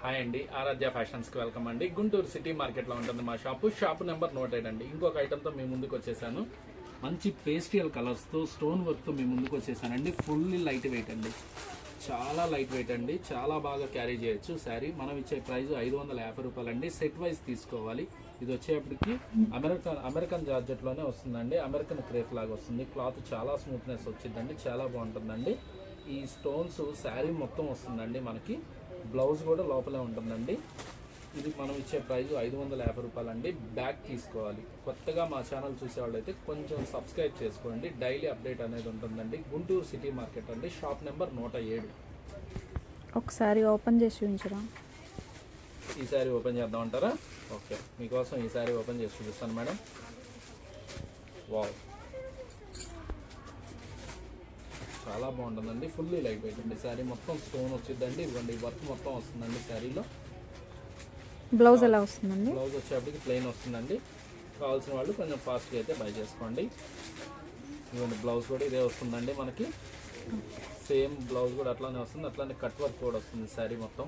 Hi అండి, ఆరాధ్య ఫ్యాషన్స్కి welcome అండి. Guntur city మార్కెట్లో ఉంటుంది మా షాప్ నెంబర్ 108 అండి. ఇంకొక ఐటెంతో మీ ముందుకు వచ్చేసాను. మంచి పేస్టియల్ కలర్స్తో స్టోన్ వర్క్తో మీ ముందుకు వచ్చేసానండి. ఫుల్లీ లైట్ వెయిట్ అండి, చాలా లైట్ వెయిట్ అండి, చాలా బాగా క్యారీ చేయొచ్చు. శారీ మనం ఇచ్చే ప్రైస్ 550 రూపాయలు అండి. సెట్ వైజ్ తీసుకోవాలి. ఇది వచ్చేప్పటికి అమెరికన్ జార్జెట్లోనే వస్తుందండి. అమెరికన్ క్రేప్ లాగా వస్తుంది. క్లాత్ చాలా స్మూత్నెస్ వచ్చిందండి, చాలా బాగుంటుందండి. ఈ స్టోన్స్ శారీ మొత్తం వస్తుందండి. మనకి బ్లౌజ్ కూడా లోపలే ఉంటుందండి. ఇది మనం ఇచ్చే ప్రైస్ 550 రూపాయలు అండి. బ్యాగ్ తీసుకోవాలి. కొత్తగా మా ఛానల్ చూసేవాళ్ళైతే కొంచెం సబ్స్క్రైబ్ చేసుకోండి. డైలీ అప్డేట్ అనేది ఉంటుందండి. గుంటూరు సిటీ మార్కెట్ అండి, షాప్ నెంబర్ 107. ఒకసారి ఓపెన్ చేసి ఉంచరా? ఈ సారీ ఓపెన్ చేద్దాం అంటారా? ఓకే, మీకోసం ఈ సారీ ఓపెన్ చేసి చూపిస్తాను మేడం. వావ్, చాలా బాగుంటుందండి. ఫుల్లీ లైట్ వెయిట్ అండి. శారీ మొత్తం స్టోన్ వచ్చిందండి. ఇవ్వండి, వర్క్ మొత్తం వస్తుందండి శారీలో. బ్లౌజ్ ఎలా వస్తుందండి? బ్లౌజ్ వచ్చేప్పటికి ప్లెయిన్ వస్తుందండి. కావాల్సిన వాళ్ళు కొంచెం ఫాస్ట్గా అయితే బై చేసుకోండి. ఇవ్వండి, బ్లౌజ్ కూడా ఇదే వస్తుందండి. మనకి సేమ్ బ్లౌజ్ కూడా అట్లానే వస్తుంది. అట్లానే కట్ వర్క్ కూడా వస్తుంది శారీ మొత్తం.